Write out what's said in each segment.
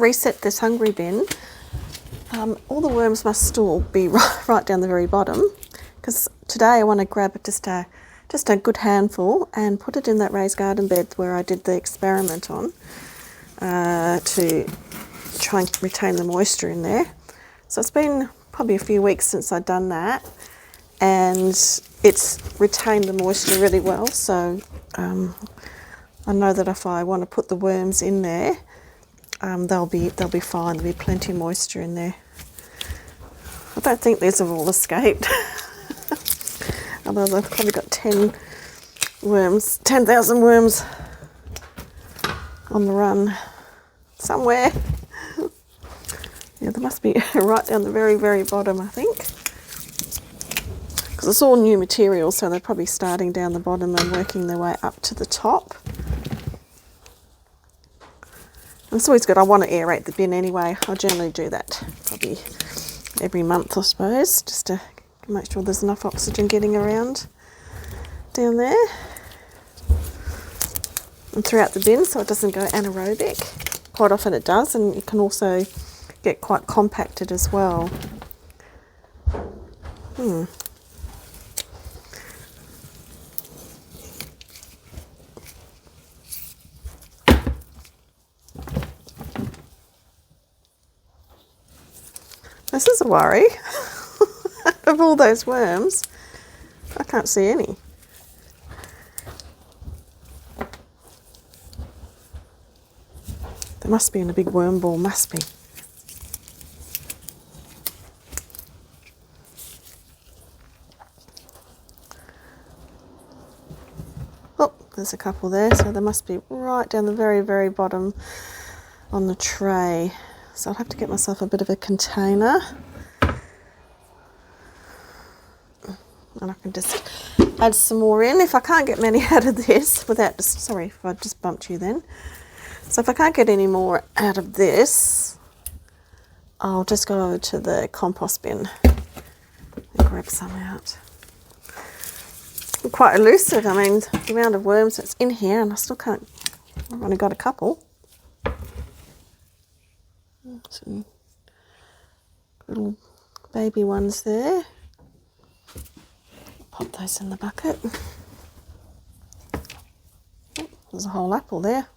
reset this hungry bin, all the worms must still be right down the very bottom, because today I want to grab just a good handful and put it in that raised garden bed where I did the experiment on, to try and retain the moisture in there. So it's been probably a few weeks since I've done that, and it's retained the moisture really well. So I know that if I want to put the worms in there, they'll be fine. There'll be plenty of moisture in there. I don't think these have all escaped. Although they've probably got 10,000 worms on the run somewhere. Yeah, they must be right down the very, very bottom, I think. Because it's all new material, so they're probably starting down the bottom and working their way up to the top. And it's always good. I want to aerate the bin anyway. I generally do that probably every month, I suppose, just to make sure there's enough oxygen getting around down there and throughout the bin, so it doesn't go anaerobic. Quite often it does, and it can also get quite compacted as well. This is a worry. Of all those worms, I can't see any. There must be in a big worm ball, must be. Oh, there's a couple there, so they must be right down the very, very bottom on the tray. So I'll have to get myself a bit of a container. And I can just add some more in. If I can't get many out of this without, sorry if I just bumped you then. So if I can't get any more out of this, I'll just go over to the compost bin and grab some out. I'm quite elusive. I mean, the amount of worms that's in here, and I still can't, I've only got a couple. Some little baby ones there. Pop those in the bucket. Oh, there's a whole apple there.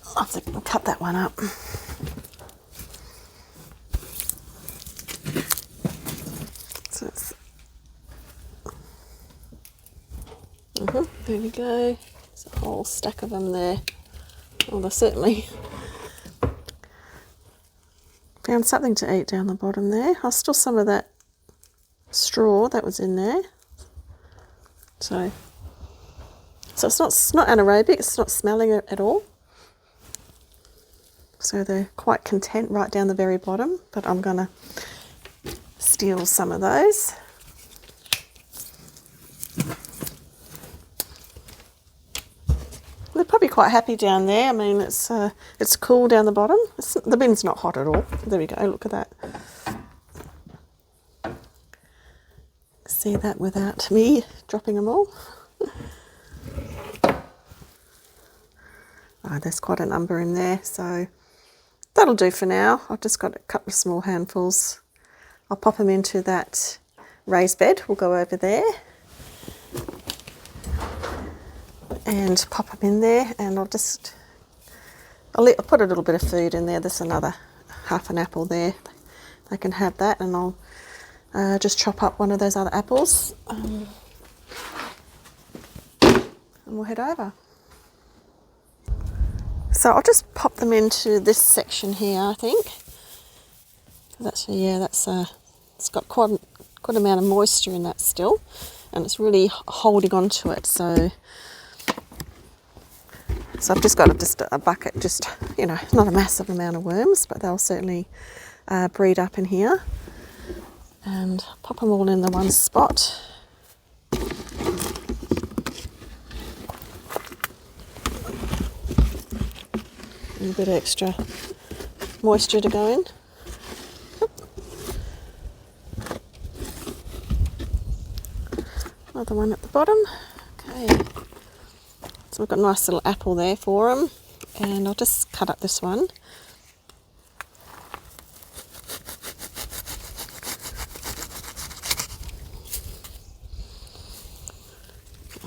I'll have to cut that one up. So it's, there we go. There's a whole stack of them there. Well, they're certainly found something to eat down the bottom there. I'll still some of that straw that was in there. So it's not anaerobic, it's not smelling it at all. So they're quite content right down the very bottom, but I'm going to steal some of those. They're probably quite happy down there. I mean, it's cool down the bottom. The bin's not hot at all. There we go, look at that. See that without me dropping them all. There's quite a number in there, so that'll do for now. I've just got a couple of small handfuls. I'll pop them into that raised bed. We'll go over there and pop them in there, and I'll put a little bit of food in there. There's another half an apple there. They can have that, and I'll just chop up one of those other apples, and we'll head over. So I'll just pop them into this section here, I think. Actually, yeah, it's got quite an amount of moisture in that still, and it's really holding on to it. So I've just got a bucket, not a massive amount of worms, but they'll certainly breed up in here. And pop them all in the one spot. And a bit of extra moisture to go in. Another one at the bottom. Okay. So we've got a nice little apple there for them. And I'll just cut up this one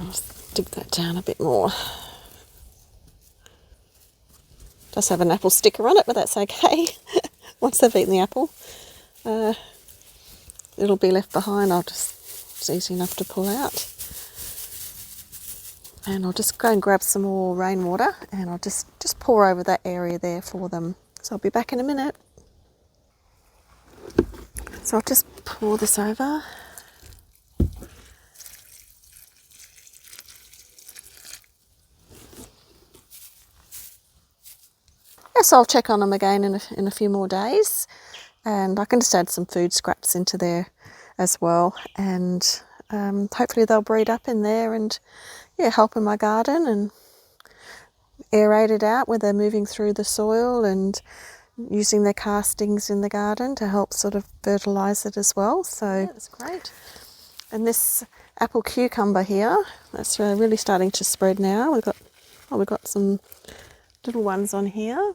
I'll just dig that down a bit more. Does have an apple sticker on it, but that's okay. Once they've eaten the apple, it'll be left behind. It's easy enough to pull out. And I'll just go and grab some more rainwater and I'll just pour over that area there for them. So I'll be back in a minute. So I'll just pour this over. Yes, I'll check on them again in a few more days. And I can just add some food scraps into there as well. And hopefully they'll breed up in there and help in my garden and aerate it out where they're moving through the soil and using their castings in the garden to help sort of fertilise it as well. So that's great. And this apple cucumber here, that's really starting to spread now. We've got some little ones on here.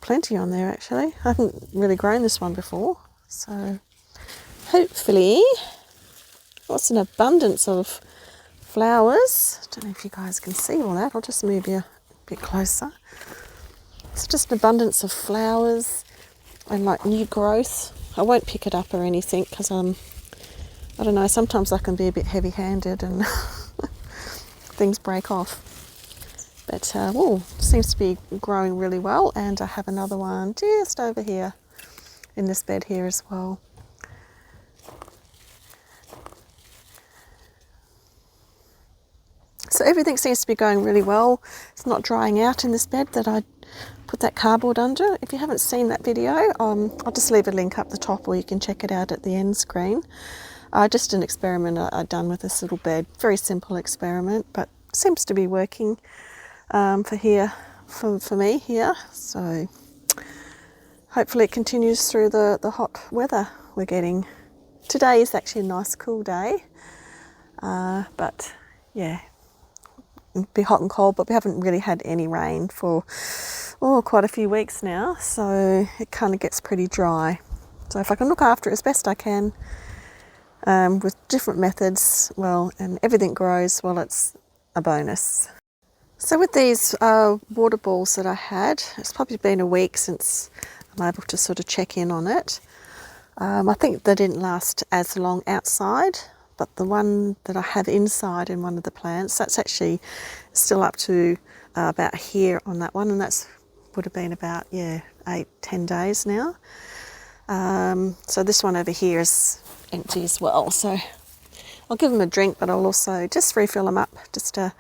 Plenty on there actually. I haven't really grown this one before. So hopefully, what's an abundance of flowers. Don't know if you guys can see all that. I'll just move you a bit closer. It's just an abundance of flowers and like new growth. I won't pick it up or anything because I don't know, sometimes I can be a bit heavy-handed and things break off. But seems to be growing really well, and I have another one just over here in this bed here as well. So everything seems to be going really well. It's not drying out in this bed that I put that cardboard under. If you haven't seen that video, I'll just leave a link up the top, or you can check it out at the end screen. Just an experiment I've done with this little bed. Very simple experiment, but seems to be working for me here. So hopefully it continues through the hot weather we're getting. Today is actually a nice cool day, but yeah, it'll be hot and cold, but we haven't really had any rain for quite a few weeks now, so it kind of gets pretty dry. So if I can look after it as best I can with different methods, and everything grows, it's a bonus. So with these water balls that I had, it's probably been a week since I'm able to sort of check in on it. I think they didn't last as long outside, but the one that I have inside in one of the plants, that's actually still up to about here on that one, and that's would have been about 8-10 days now. So this one over here is empty as well, so I'll give them a drink, but I'll also just refill them up just to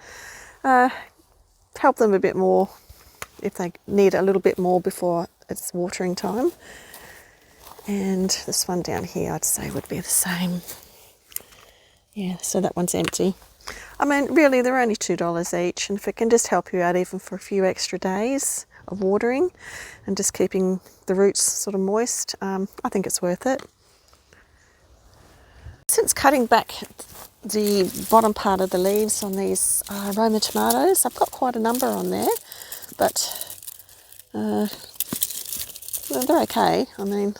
help them a bit more if they need a little bit more before it's watering time. And this one down here I'd say would be the same. Yeah, so that one's empty. I mean, really, they're only $2 each, and if it can just help you out even for a few extra days of watering and just keeping the roots sort of moist, I think it's worth it. Since cutting back the bottom part of the leaves on these Roma tomatoes, I've got quite a number on there, but they're okay. I mean,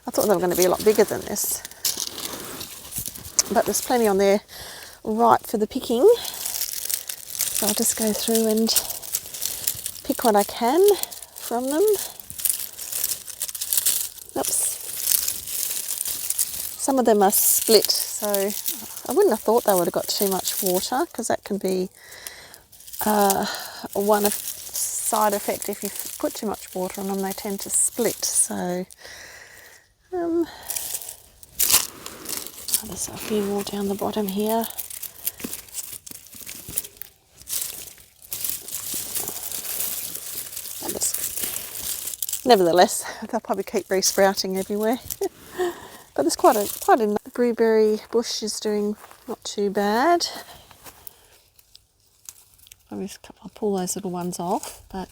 I thought they were going to be a lot bigger than this, but there's plenty on there ripe for the picking. So I'll just go through and pick what I can from them. Oops. Some of them are split, so I wouldn't have thought they would have got too much water, because that can be one side effect. If you put too much water on them, they tend to split. So there's a few more down the bottom here. Nevertheless, they'll probably keep re-sprouting everywhere. But there's quite a the blueberry bush is doing not too bad. I'll pull those little ones off, but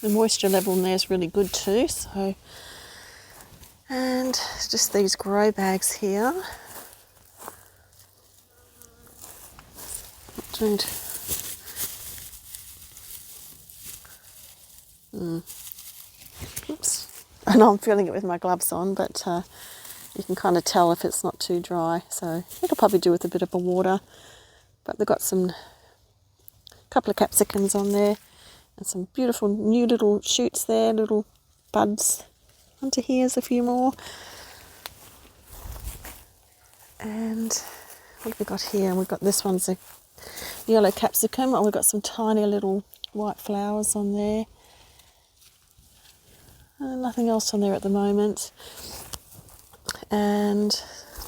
the moisture level in there is really good too. So, and just these grow bags here. Oops. I know I'm feeling it with my gloves on, but You can kind of tell if it's not too dry, so it'll probably do with a bit of water. But they've got couple of capsicums on there and some beautiful new little shoots there, little buds. Onto here's a few more. And what have we got here? We've got this one's a yellow capsicum, and we've got some tiny little white flowers on there. Nothing else on there at the moment. And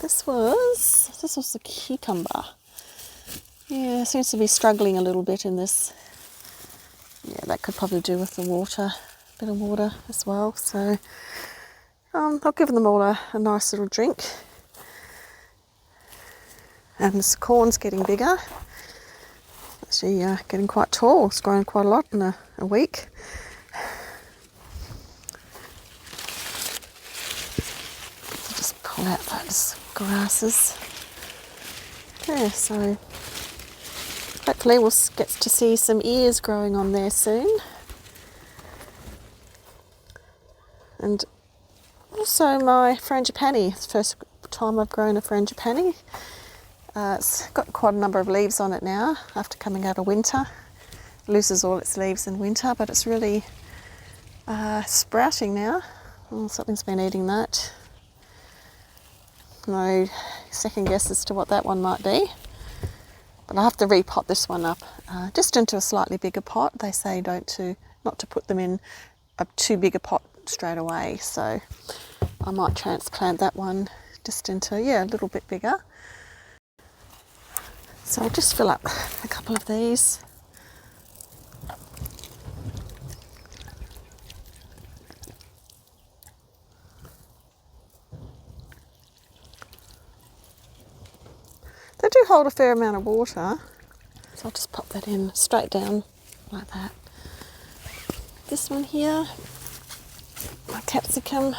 this was a cucumber. Yeah, seems to be struggling a little bit in this. Yeah, that could probably do with the water, a bit of water as well. So I'll give them all a nice little drink. And this corn's getting bigger. Actually getting quite tall. It's grown quite a lot in a week. Just pull out those grasses. Yeah, so hopefully we'll get to see some ears growing on there soon. And also my frangipani. It's the first time I've grown a frangipani. It's got quite a number of leaves on it now after coming out of winter. It loses all its leaves in winter, but it's really sprouting now. Oh, something's been eating that. No second guess as to what that one might be. But I have to repot this one up just into a slightly bigger pot. They say not to put them in a too big a pot straight away. So I might transplant that one just into, a little bit bigger. So I'll just fill up a couple of these. They do hold a fair amount of water, so I'll just pop that in straight down like that. This one here, my capsicum.